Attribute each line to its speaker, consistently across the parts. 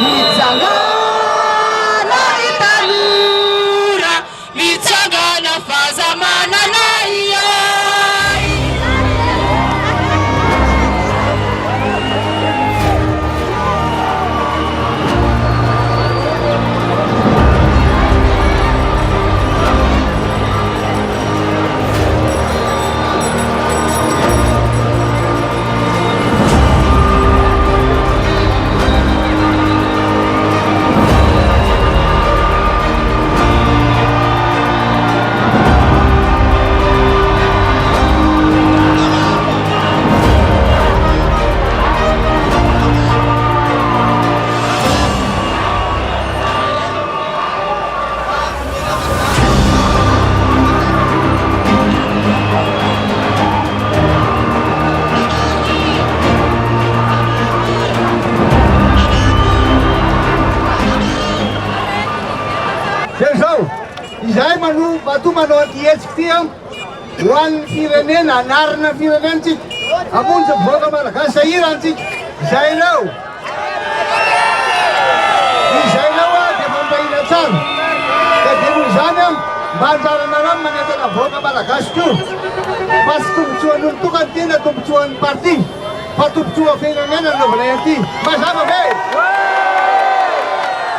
Speaker 1: mitsangana itanura mitsangana fazamana naiya
Speaker 2: Izay matu manao antihetsika ty aho ho an'ny firenena anarina firenentsika amonjy mivoaka malagasy sahira antsika izaynao dia mampahina tsara ka dia noho izany aho mba anjaranareo manentana voaka malagasy ko fa tsy tombotsoan'olo tokany tena tombotsoan'ny parti fa tombotsoa firenena naovanay anty mazava ve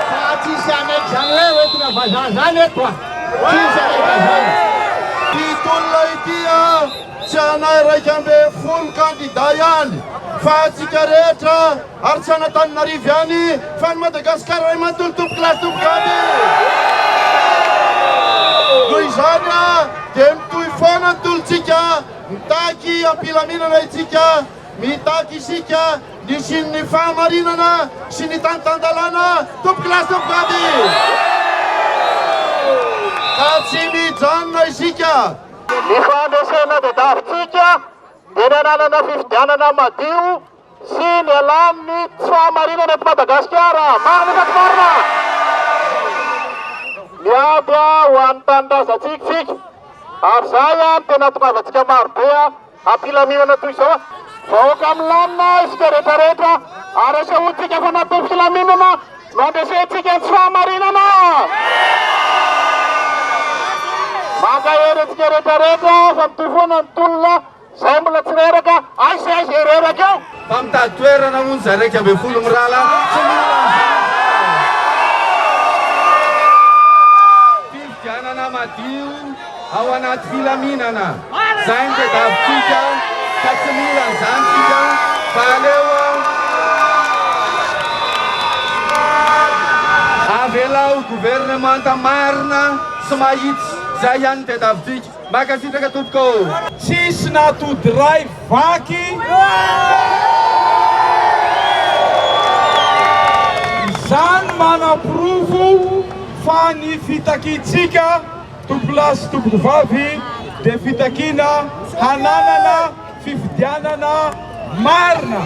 Speaker 2: fa tsisy anaiky zany hoe oentina vazaha zany eto a
Speaker 3: Titolona ity tsy anay raika ambe folo kandida ihany fa atsika rehetra ary tsy Antananarivo ihany fa ny Madagasikara ray manontolo tompo-kilasy tompo-kady noho izany dia mitohy foana ny tolotsika mitaky ampilaminana itsika mitaky isika ny sin'ny fahamarinana sy ny tanitandalana tompo-kilasy tompo-kady ka tsy mijanona isika ny fandresena dia davitsika dia ny ananana fifidianana madio sy ny alaminy tsy fahamarinana eto Madagasikara marina marina miaby ho an'ny tanindrazantsika ary zay tena tongavantsika marobe ampilaminana toy izao vahoaka milamina isika rehetrarehetra ary asahoantsika fa natao filaminana no andresentsika ny tsy fahamarinana makaherentsika rehetrarehetra fa mitohy foana ny tolona zay mbola tsy reraka aizy reraka eo
Speaker 2: fa mitady toerana moa zay raika ambe folo mirala fifidianana madio ao anaty filaminana zay ny dia davitsika ka tsy mila an'izany tsika fa aleo avelao gouvernemanta marina sy mahitsy zay ihany dia davitsika makasitraka totoko
Speaker 4: tsisy natody ray vaky izany manaprovo fa ny fitakitsika tompolasy tompoko vavy dia fitakina hananana fifidianana marina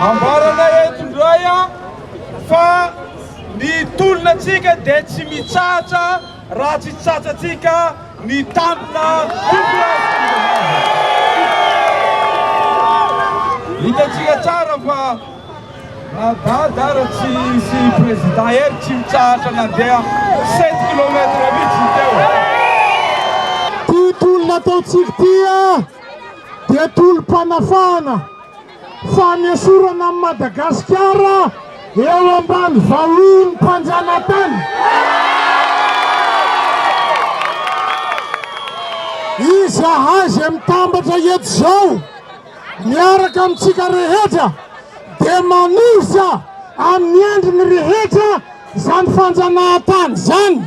Speaker 4: ambarana etondray fa ny tolonatsika dia tsy mitsatra raha tsy tsatsatsika ny tampona hitatsika tsara fa nadadara tsy sy président ery tsy mitsahatra nandeha 7 kilometre mihitsy teo
Speaker 5: ty tolona ataotsika tya dia tolom-panafana fanesorana amin'ny Madagasikara eo ambany vahiny mpanjanatany izy ahazy mitambatra eto zao miaraka amintsika rehetra dia manosa amin'ny endriny rehetra zany fanjanahantany zany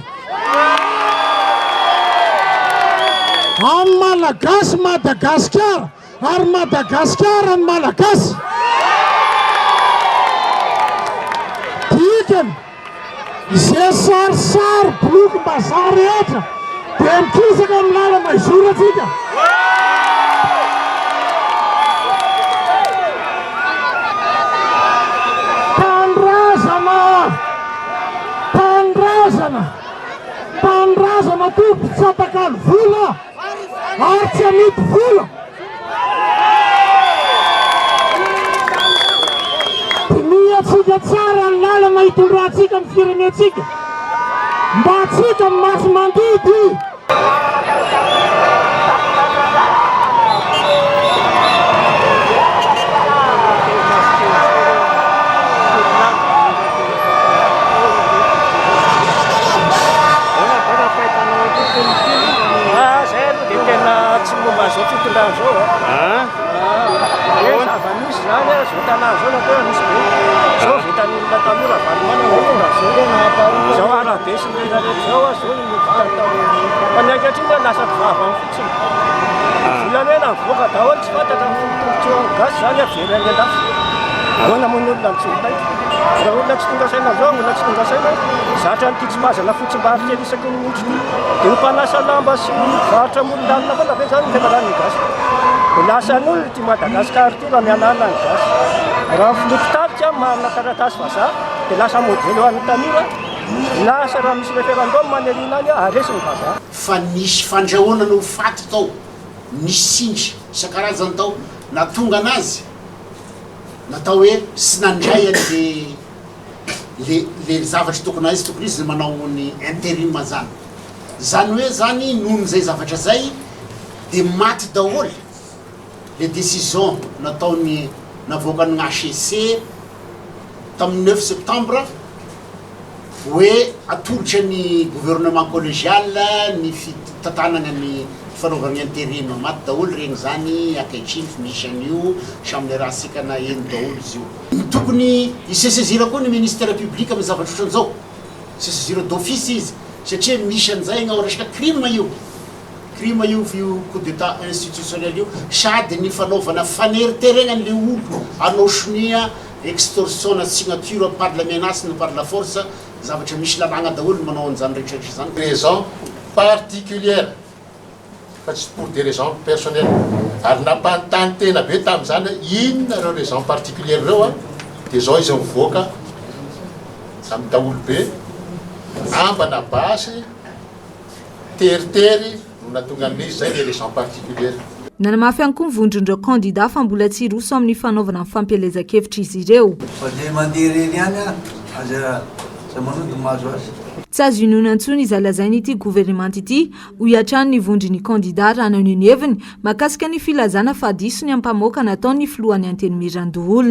Speaker 5: amin'ny malagasy Madagasikara ary Madagasikara ny malagasy dikany izay sarisary bloky mbazaha rehetra dia mikisaka amin'ny lala maizoro atsika pandrazana tompo tsy atakany vola ary tsy amity vola tandrika tsara ny lalana hitondra antsika amin'ny firenentsika mba atsika masy mandidy.
Speaker 6: Tsy momba zao fitondrana zao zava-misy zany zao tanà zao natao misy be zao vitan'olona tanora valomana zao arabe sy ny rehetra zao zao fananketriny lasa vava ny fotsiny volamena mivoaka daholo tsy fantatra ny tombontsoa gasy zany averany andafy ahoana moa ny olona mitsotaiko raha olona tsy tonga saina zao olona tsy tonga saina zatra ny titsimazana fotsim-bary kely isaky ny minitry dia ny mpanasa lamba sy varotra molon-dalina foana ve zany tena raha ny gasy dia lasan'olona ty Madagasikara ty raha mianana ny gasy raha filopitaly a marina taratasy vazaha dia lasa modely ho an'ny tanora lasa raha misy referendum manelina any aresy ny vazaha
Speaker 7: fa nisy fandrahoana no faty tao nisy sindry isan-karazany tao natonga anazy natao hoe sy nandray le zavatra tokony azy tokony izy manao ny intérim zany zany hoe zany nohon' zay zavatra zay dia maty daholo le décision nataony navoakany HCC tamin'ny 9 septembre hoe atolotra ny gouvernement collégial ny fitantanana ny fanaovana intérim maty daholo regny zany ankehitriny misy an'io saminy raha sikana eny daholo izy io tokony isesaisira koa ny ministère public amin'ny zavatra ohatran'izao isesaisira d'office izy satria misy an'izay gna resaka crime io coup d'état institutionnel io sady ny fanaovana faneriteregnan'le olo anao sonia extorsion na signature par la menace na par la force zavatra misy lalagna daholo manao an'izany rehetrarehetra zany
Speaker 8: raison particulière fa tsy pour des raisons personnelles ary nampanontany tena be tamin'izany inona reo raison particulière reo dia zao izy mivoaka amin'ny daholo be ambana basy teritery no natonga amin'izy zay le raison particulière.
Speaker 9: Nanamafy ihany koa mivondron'ireo candidat fa mbola tsy roso amin'ny fanaovana ny fampielezan-kevitra izy ireo. Tsy azo inoana antsony izy alazainy ity gouvernement ity ho hiatrano ny vondriny candidat raha nanoneviny mahakasika ny filazana fadisony amin'ny mpamoaka nataony filohan'ny Antenimirandoholona.